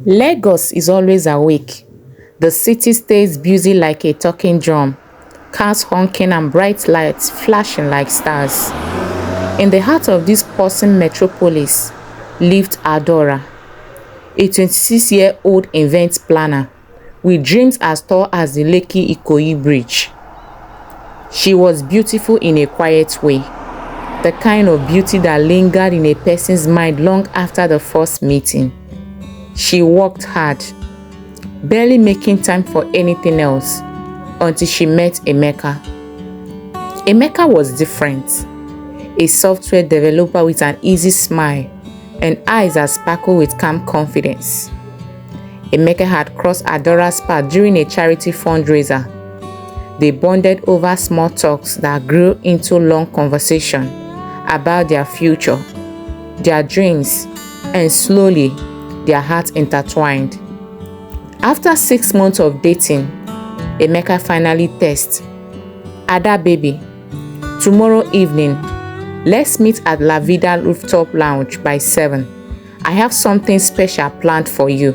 Lagos is always awake. The city stays busy like a talking drum, cars honking and bright lights flashing like stars. In the heart of this pulsing metropolis lived Adaora, a 26-year-old event planner with dreams as tall as the Lekki Ikoyi Bridge. She was beautiful in a quiet way, the kind of beauty that lingered in a person's mind long after the first meeting. She worked hard, barely making time for anything else until she met Emeka. Emeka was different, a software developer with an easy smile and eyes that sparkled with calm confidence. Emeka had crossed Adaora's path during a charity fundraiser. They bonded over small talks that grew into long conversation about their future, their dreams, and slowly their hearts intertwined. After 6 months of dating, Emeka finally texted, "Ada baby, tomorrow evening, let's meet at La Vida Rooftop Lounge by 7. I have something special planned for you."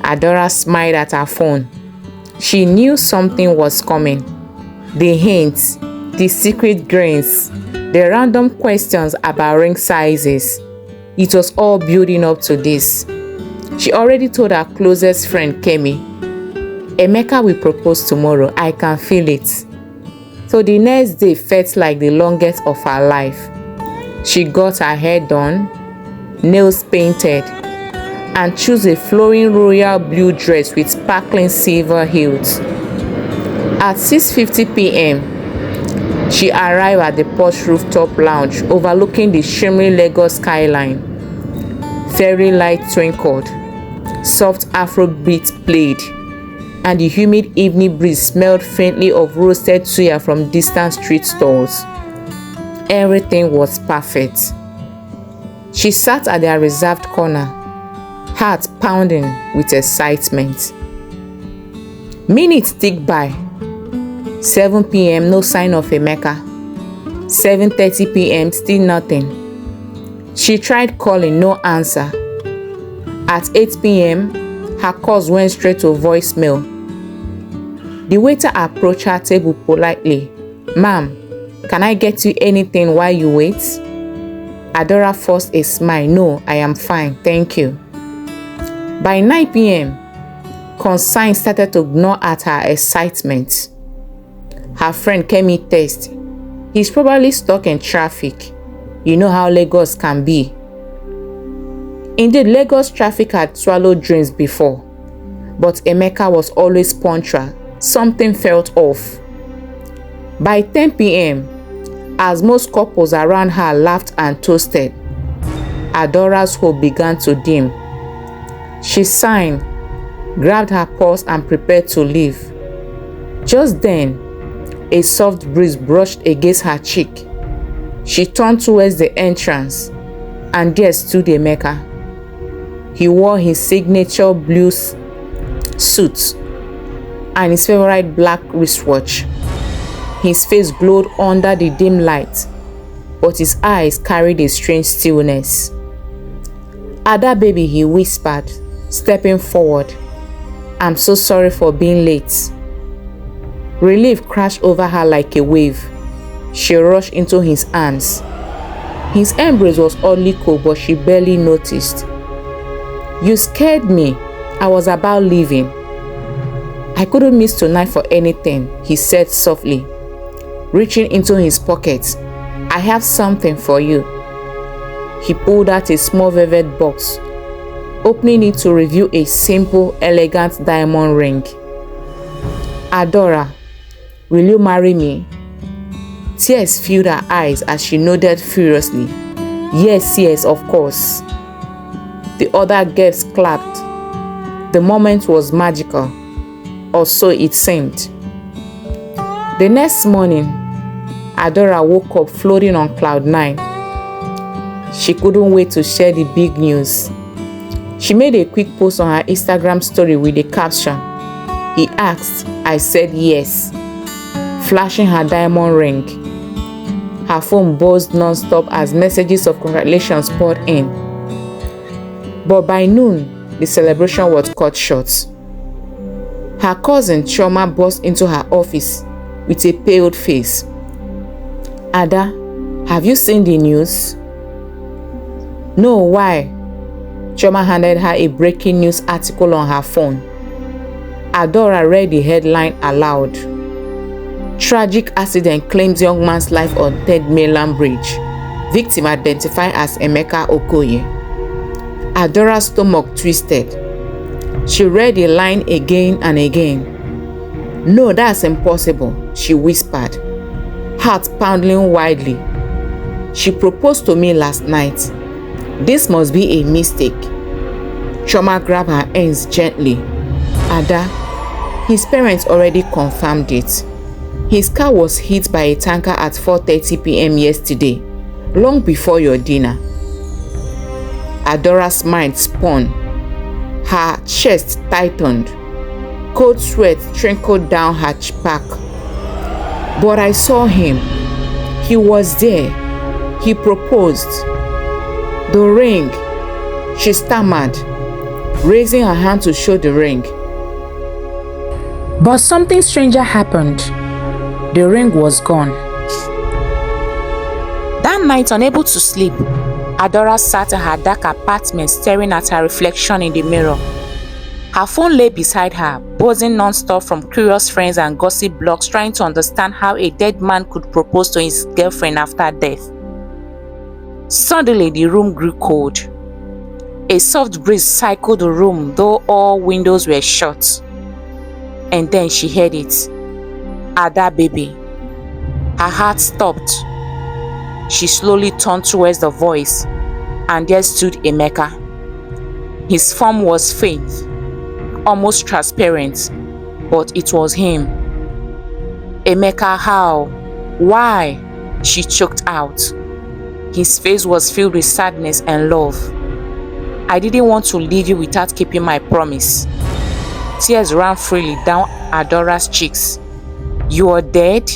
Adaora smiled at her phone. She knew something was coming. The hints, the secret grins, the random questions about ring sizes. It was all building up to this. She already told her closest friend Kemi, "Emeka will propose tomorrow, I can feel it." So the next day felt like the longest of her life. She got her hair done, nails painted, and chose a flowing royal blue dress with sparkling silver heels. At 6:50 p.m., she arrived at the posh rooftop lounge overlooking the shimmering Lagos skyline. Fairy light twinkled, soft Afrobeat played, and the humid evening breeze smelled faintly of roasted suya from distant street stalls. Everything was perfect. She sat at their reserved corner, heart pounding with excitement. Minutes ticked by. 7 p.m. no sign of Emeka. 7:30 p.m. still nothing. She tried calling, no answer. At 8 p.m., her calls went straight to voicemail. The waiter approached her table politely. "Ma'am, can I get you anything while you wait?" Adaora forced a smile. "No, I am fine, thank you." By 9 p.m., consign started to gnaw at her excitement. Her friend Kemi texted, "He's probably stuck in traffic. You know how Lagos can be." Indeed, Lagos traffic had swallowed dreams before, but Emeka was always punctual. Something felt off. By 10 p.m., as most couples around her laughed and toasted, Adaora's hope began to dim. She signed, grabbed her purse and prepared to leave. Just then, a soft breeze brushed against her cheek. She turned towards the entrance, and there stood Emeka. He wore his signature blue suit and his favorite black wristwatch. His face glowed under the dim light, but his eyes carried a strange stillness. "Ada baby," he whispered, stepping forward. "I'm so sorry for being late." Relief crashed over her like a wave. She rushed into his arms. His embrace was oddly cold, but she barely noticed. "You scared me. I was about leaving." "I couldn't miss tonight for anything," he said softly, reaching into his pocket. "I have something for you." He pulled out a small velvet box, opening it to reveal a simple, elegant diamond ring. "Adaora, will you marry me?" Tears filled her eyes as she nodded furiously. "Yes, yes, of course." The other guests clapped. The moment was magical, or so it seemed. The next morning, Adaora woke up floating on cloud 9. She couldn't wait to share the big news. She made a quick post on her Instagram story with the caption, "He asked, I said yes," flashing her diamond ring. Her phone buzzed non-stop as messages of congratulations poured in. But by noon, the celebration was cut short. Her cousin Chioma burst into her office with a paled face. "Ada, have you seen the news?" "No, why?" Chioma handed her a breaking news article on her phone. Adaora read the headline aloud. "Tragic accident claims young man's life on 3rd Mainland Bridge. Victim identified as Emeka Okoye." Adora's stomach twisted. She read the line again and again. "No, that's impossible," she whispered, heart pounding wildly. "She proposed to me last night. This must be a mistake." Chioma grabbed her hands gently. "Ada, his parents already confirmed it. His car was hit by a tanker at 4:30 p.m. yesterday, long before your dinner." Adora's mind spun. Her chest tightened. Cold sweat trickled down her back. "But I saw him. He was there. He proposed. The ring," she stammered, raising her hand to show the ring. But something stranger happened. The ring was gone. That night, unable to sleep, Adaora sat in her dark apartment staring at her reflection in the mirror. Her phone lay beside her, buzzing non-stop from curious friends and gossip blogs trying to understand how a dead man could propose to his girlfriend after death. Suddenly, the room grew cold. A soft breeze cycled the room, though all windows were shut. And then she heard it. "Ada, baby." Her heart stopped. She slowly turned towards the voice, and there stood Emeka. His form was faint, almost transparent, but it was him. "Emeka, how? Why?" she choked out. His face was filled with sadness and love. "I didn't want to leave you without keeping my promise." Tears ran freely down Adora's cheeks. "You are dead?"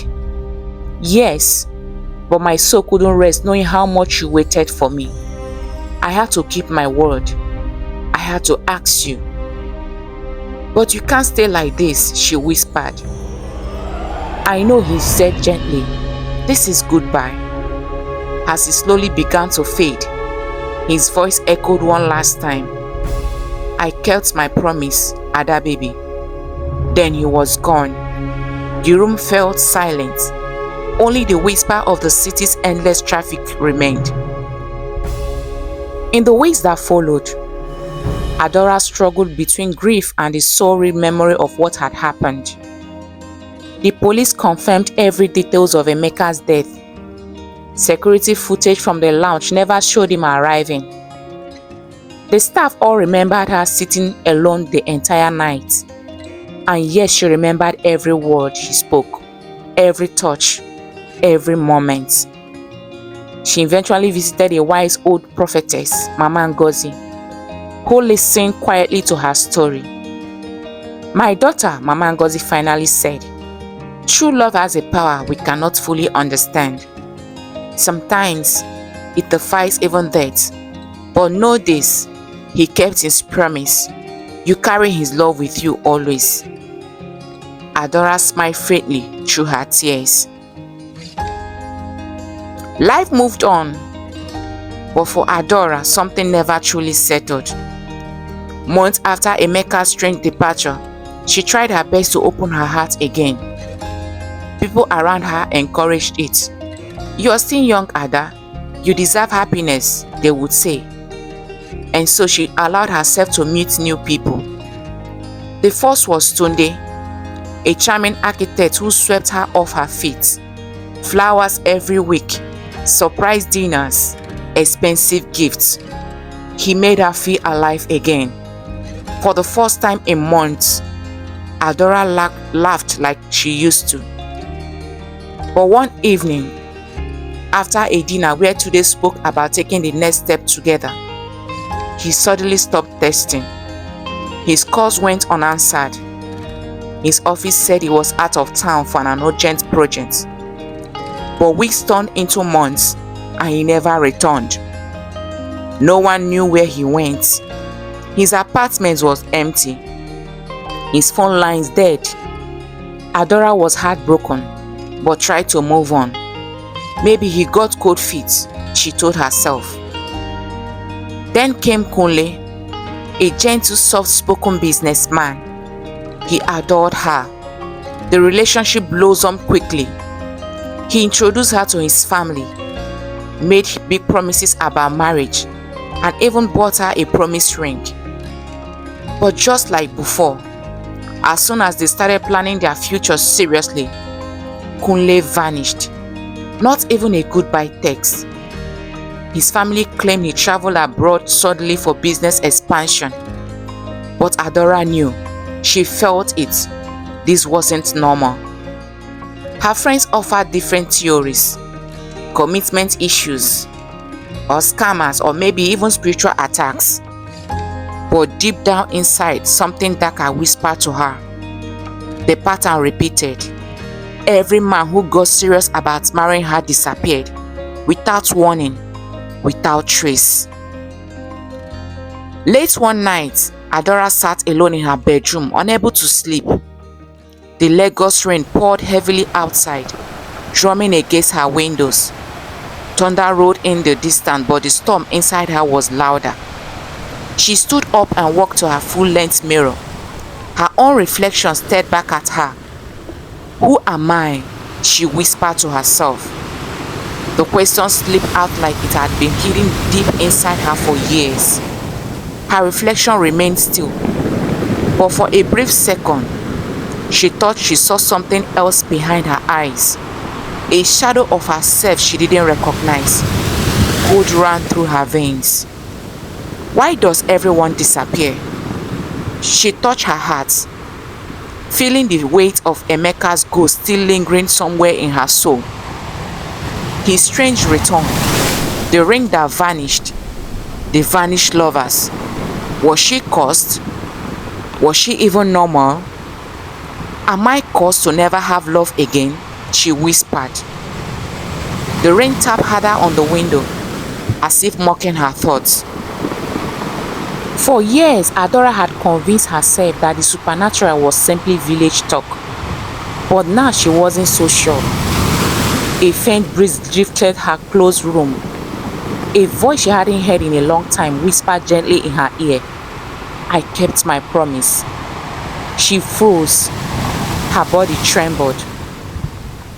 "Yes, but my soul couldn't rest knowing how much you waited for me. I had to keep my word. I had to ask you." "But you can't stay like this," she whispered. "I know," he said gently. "This is goodbye." As he slowly began to fade, his voice echoed one last time. "I kept my promise, Ada, baby." Then he was gone. The room felt silent. Only the whisper of the city's endless traffic remained. In the weeks that followed, Adaora struggled between grief and the sorry memory of what had happened. The police confirmed every details of Emeka's death. Security footage from the lounge never showed him arriving. The staff all remembered her sitting alone the entire night. And yes, she remembered every word she spoke, every touch, every moment. She eventually visited a wise old prophetess, Mama Ngozi, who listened quietly to her story. "My daughter," Mama Ngozi finally said, "true love has a power we cannot fully understand. Sometimes it defies even death. But know this, he kept his promise. You carry his love with you always." Adaora smiled faintly through her tears. Life moved on, but for Adaora, something never truly settled. Months after Emeka's strange departure, she tried her best to open her heart again. People around her encouraged it. "You're still young, Ada. You deserve happiness," they would say. And so she allowed herself to meet new people. The first was Tunde, a charming architect who swept her off her feet. Flowers every week, surprise dinners, expensive gifts. He made her feel alive again. For the first time in months, Adaora laughed like she used to. But one evening, after a dinner where Tunde spoke about taking the next step together, he suddenly stopped texting. His calls went unanswered. His office said he was out of town for an urgent project. But weeks turned into months and he never returned. No one knew where he went. His apartment was empty. His phone lines dead. Adaora was heartbroken, but tried to move on. Maybe he got cold feet, she told herself. Then came Kunle, a gentle, soft-spoken businessman. He adored her. The relationship blossomed quickly. He introduced her to his family, made big promises about marriage, and even bought her a promise ring. But just like before, as soon as they started planning their future seriously, Kunle vanished. Not even a goodbye text. His family claimed he traveled abroad suddenly for business expansion. But Adaora knew. She felt it. This wasn't normal. Her friends offered different theories. Commitment issues, or scammers, or maybe even spiritual attacks. But deep down inside, something darker whispered to her. The pattern repeated. Every man who got serious about marrying her disappeared, without warning, without trace. Late one night, Adaora sat alone in her bedroom, unable to sleep. The Lagos rain poured heavily outside, drumming against her windows. Thunder rolled in the distance, but the storm inside her was louder. She stood up and walked to her full-length mirror. Her own reflection stared back at her. Who am I? She whispered to herself. The question slipped out like it had been hidden deep inside her for years. Her reflection remained still, but for a brief second, she thought she saw something else behind her eyes. A shadow of herself she didn't recognize. Cold ran through her veins. Why does everyone disappear? She touched her heart, feeling the weight of Emeka's ghost still lingering somewhere in her soul. His strange return, the ring that vanished, the vanished lovers. Was she cursed? Was she even normal? Am I cursed to never have love again? She whispered. The rain tapped harder on the window, as if mocking her thoughts. For years, Adaora had convinced herself that the supernatural was simply village talk. But now she wasn't so sure. A faint breeze drifted her closed room. A voice she hadn't heard in a long time whispered gently in her ear. I kept my promise. She froze. Her body trembled.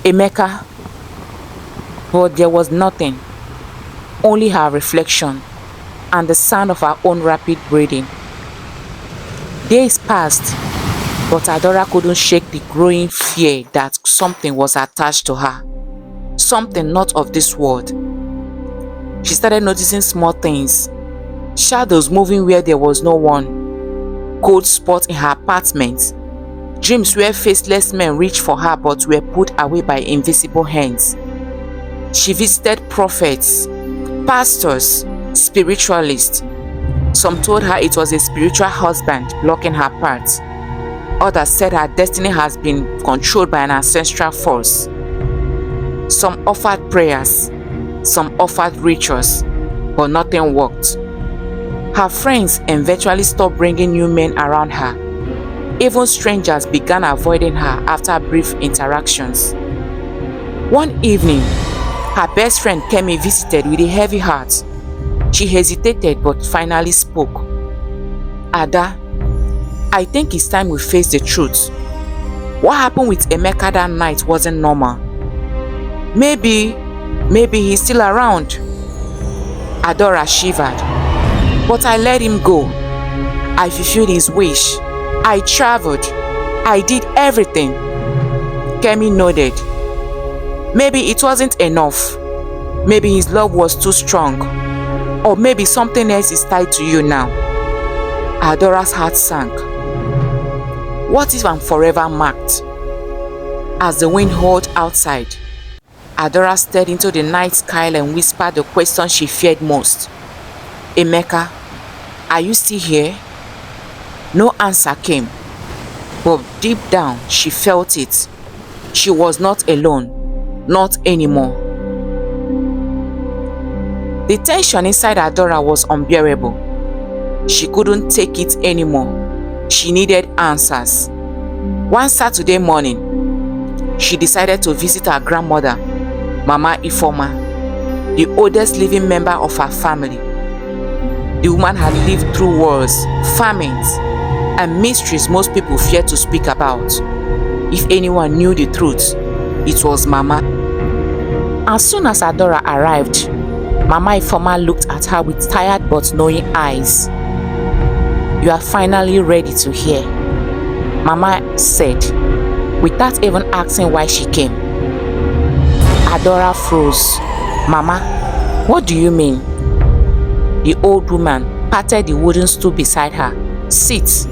Emeka. But there was nothing. Only her reflection and the sound of her own rapid breathing. Days passed, but Adaora couldn't shake the growing fear that something was attached to her. Something not of this world. She started noticing small things. Shadows moving where there was no one. Cold spots in her apartment. Dreams where faceless men reached for her but were put away by invisible hands. She visited prophets, pastors, spiritualists. Some told her it was a spiritual husband blocking her path. Others said her destiny has been controlled by an ancestral force. Some offered prayers, some offered rituals, but nothing worked. Her friends eventually stopped bringing new men around her. Even strangers began avoiding her after brief interactions. One evening, her best friend Kemi visited with a heavy heart. She hesitated but finally spoke. Ada, I think it's time we face the truth. What happened with Emeka that night wasn't normal. Maybe he's still around. Adaora shivered. But I let him go. I fulfilled his wish. I traveled. I did everything. Kemi nodded. Maybe it wasn't enough. Maybe his love was too strong. Or maybe something else is tied to you now. Adora's heart sank. What if I'm forever marked? As the wind howled outside, Adaora stared into the night sky and whispered the question she feared most. Emeka, are you still here? No answer came, but deep down she felt it. She was not alone, not anymore. The tension inside Adaora was unbearable. She couldn't take it anymore. She needed answers. One Saturday morning, she decided to visit her grandmother, Mama Ifoma, the oldest living member of her family. The woman had lived through wars, famines, and mysteries most people feared to speak about. If anyone knew the truth, it was Mama. As soon as Adaora arrived, Mama Ifoma looked at her with tired but knowing eyes. "You are finally ready to hear," Mama said, without even asking why she came. Adaora froze. "Mama, what do you mean?" The old woman patted the wooden stool beside her. "Sit.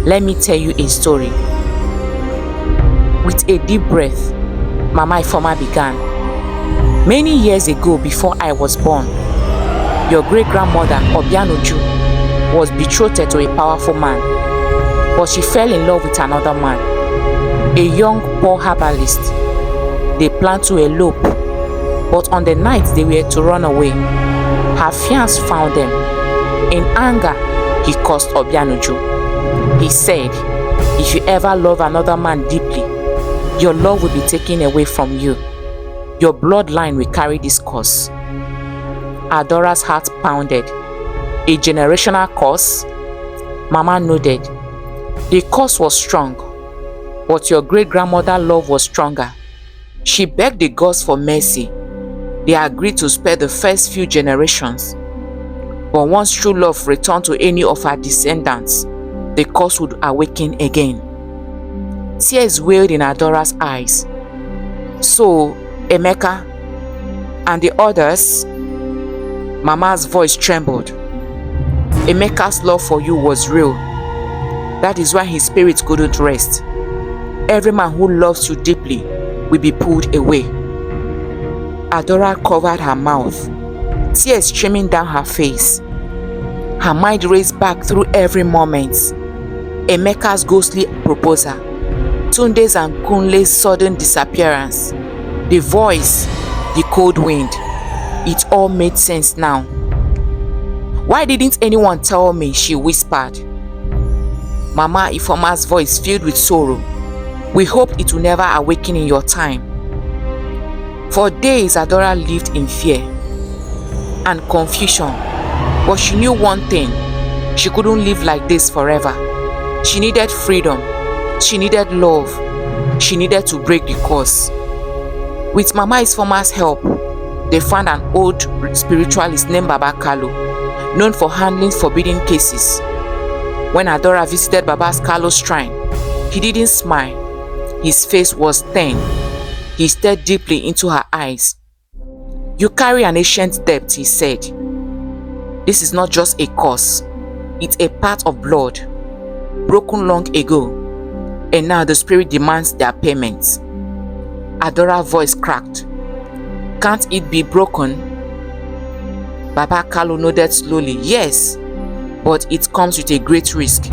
Let me tell you a story." With a deep breath, Mama Ifoma began. "Many years ago, before I was born, your great-grandmother, Obianuju, was betrothed to a powerful man, but she fell in love with another man, a young poor herbalist. They planned to elope, but on the night they were to run away, her fiancé found them. In anger, he cursed Obianuju. He said, 'If you ever love another man deeply, your love will be taken away from you. Your bloodline will carry this curse.'" Adaora's heart pounded. "A generational curse?" Mama nodded. "The curse was strong, but your great-grandmother's love was stronger. She begged the gods for mercy. They agreed to spare the first few generations. But once true love returned to any of her descendants, the curse would awaken again." Tears welled in Adaora's eyes. "So, Emeka and the others?" Mama's voice trembled. "Emeka's love for you was real. That is why his spirit couldn't rest. Every man who loves you deeply will be pulled away." Adaora covered her mouth, tears streaming down her face. Her mind raced back through every moment. Emeka's ghostly proposal, Tunde's and Kunle's sudden disappearance, the voice, the cold wind. It all made sense now. "Why didn't anyone tell me?" she whispered. Mama Ifoma's voice filled with sorrow. "We hoped it would never awaken in your time." For days, Adaora lived in fear and confusion, but she knew one thing: she couldn't live like this forever. She needed freedom, she needed love, she needed to break the curse. With Mama Ifoma's help, they found an old spiritualist named Baba Kalu, known for handling forbidden cases. When Adaora visited Baba's Kalu's shrine, he didn't smile. His face was stern. He stared deeply into her eyes. "You carry an ancient debt," he said. "This is not just a curse. It's a part of blood, broken long ago, and now the spirit demands their payment." Adaora's voice cracked. "Can't it be broken?" Baba Kalu nodded slowly. "Yes, but it comes with a great risk."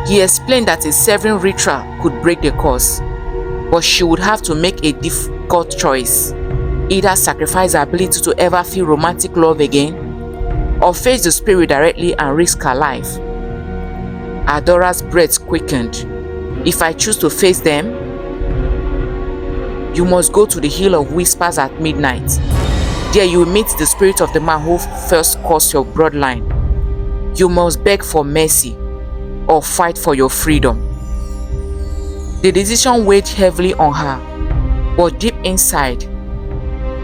He explained that a severing ritual could break the curse, but she would have to make a difficult choice: either sacrifice her ability to ever feel romantic love again, or face the spirit directly and risk her life. Adaora's breath quickened. "If I choose to face them, you must go to the Hill of Whispers at midnight. There you will meet the spirit of the man who first caused your bloodline. You must beg for mercy or fight for your freedom." The decision weighed heavily on her, but deep inside,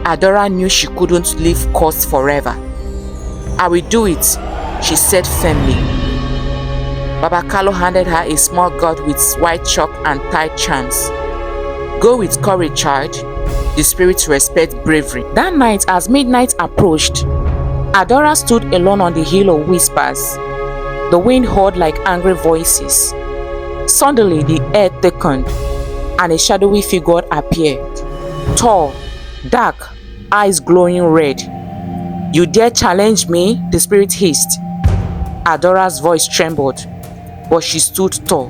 Adaora knew she couldn't live cursed forever. "I will do it," she said firmly. Baba Kalu handed her a small gourd with white chalk and tied charms. "Go with courage, child. The spirits respect bravery." That night, as midnight approached, Adaora stood alone on the Hill of Whispers. The wind howled like angry voices. Suddenly, the air thickened, and a shadowy figure appeared. Tall, dark, eyes glowing red. "You dare challenge me?" the spirit hissed. Adaora's voice trembled, but she stood tall.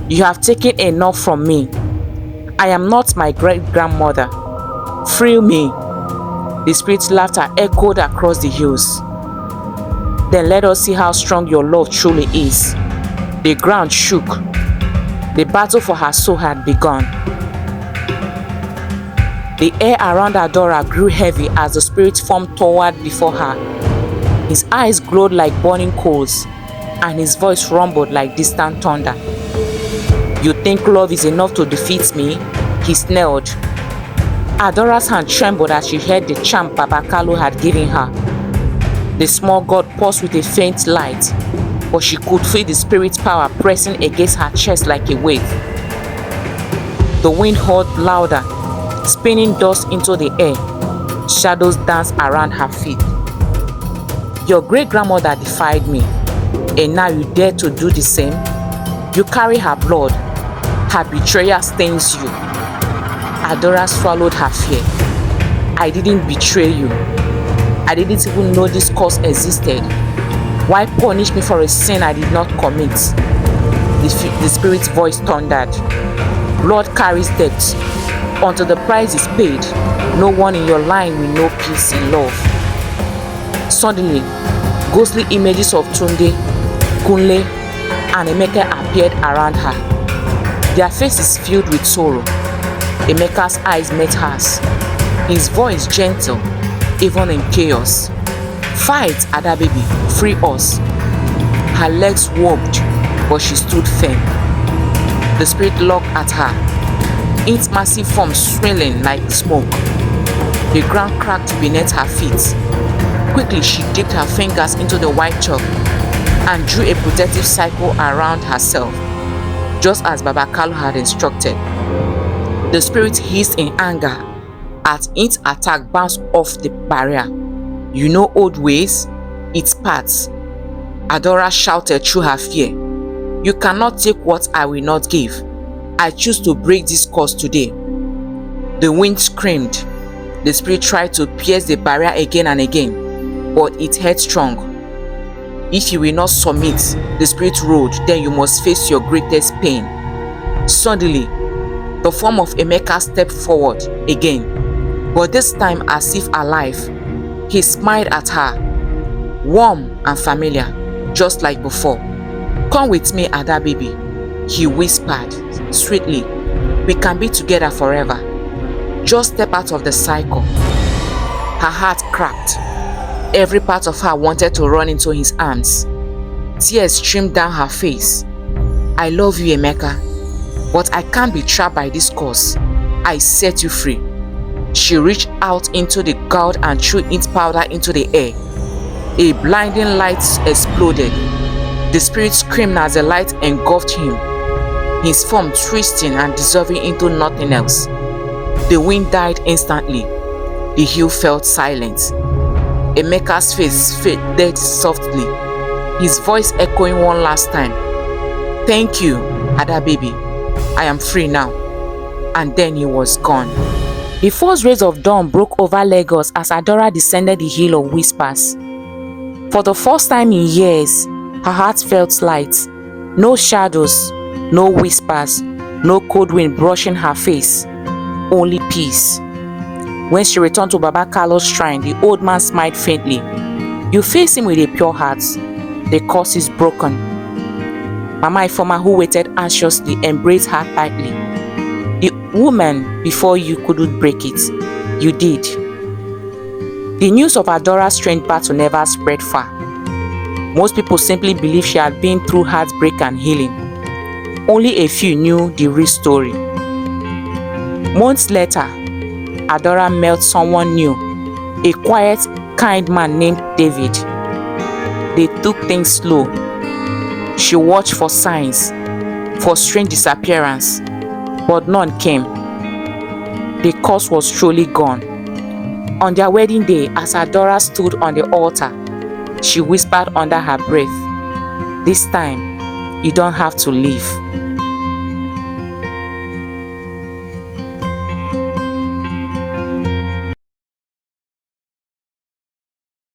"You have taken enough from me. I am not my great-grandmother. Free me." The spirit's laughter echoed across the hills. Then let us see how strong your love truly is." The ground shook. The battle for her soul had begun. The air around Adaora grew heavy as the spirit formed toward before her. His eyes glowed like burning coals, and his voice rumbled like distant thunder. "You think love is enough to defeat me?" he snarled. Adora's hand trembled as she heard the charm Baba Kalu had given her. The small god paused with a faint light, but she could feel the spirit's power pressing against her chest like a wave. The wind howled louder, spinning dust into the air. Shadows danced around her feet. "Your great-grandmother defied me, and now you dare to do the same? You carry her blood. Her betrayal stains you." Adaora swallowed her fear. "I didn't betray you. I didn't even know this curse existed. Why punish me for a sin I did not commit?" The spirit's voice thundered. "Blood carries debt. Until the price is paid, no one in your line will know peace and love." Suddenly, ghostly images of Tunde, Kunle, and Emeka appeared around her. Their faces filled with sorrow. Emeka's eyes met hers, his voice gentle, even in chaos. "Fight, Ada baby, free us." Her legs wobbled, but she stood firm. The spirit looked at her, its massive form swirling like smoke. The ground cracked beneath her feet. Quickly, she dipped her fingers into the white chalk and drew a protective circle around herself, just as Baba Kalu had instructed. The spirit hissed in anger as its attack bounced off the barrier. "You know old ways? It's parts." Adaora shouted through her fear. "You cannot take what I will not give. I choose to break this curse today." The wind screamed. The spirit tried to pierce the barrier again and again, but it held strong. "If you will not submit," the spirit roared, "then you must face your greatest pain." Suddenly, the form of Emeka stepped forward again, but this time as if alive. He smiled at her, warm and familiar, just like before. "Come with me, Ada baby," he whispered sweetly. "We can be together forever. Just step out of the cycle." Her heart cracked. Every part of her wanted to run into his arms. Tears streamed down her face. "I love you, Emeka, but I can't be trapped by this curse. I set you free." She reached out into the gourd and threw its powder into the air. A blinding light exploded. The spirit screamed as the light engulfed him, his form twisting and dissolving into nothing else. The wind died instantly. The hill fell silent. Emeka's face faded softly, his voice echoing one last time. "Thank you, Ada baby. I am free now." And then he was gone. The first rays of dawn broke over Lagos as Adaora descended the hill of whispers. For the first time in years, her heart felt light. No shadows, no whispers, no cold wind brushing her face. Only peace. When she returned to Baba Kalu's shrine, the old man smiled faintly. "You face him with a pure heart. The curse is broken." Mama Ifoma, who waited anxiously, embraced her tightly. "The woman before you couldn't break it. You did." The news of Adaora's strange battle never spread far. Most people simply believed she had been through heartbreak and healing. Only a few knew the real story. Months later, Adaora met someone new, a quiet, kind man named David. They took things slow. She watched for signs, for strange disappearance, but none came. The curse was truly gone. On their wedding day, as Adaora stood on the altar, she whispered under her breath, "This time, you don't have to leave."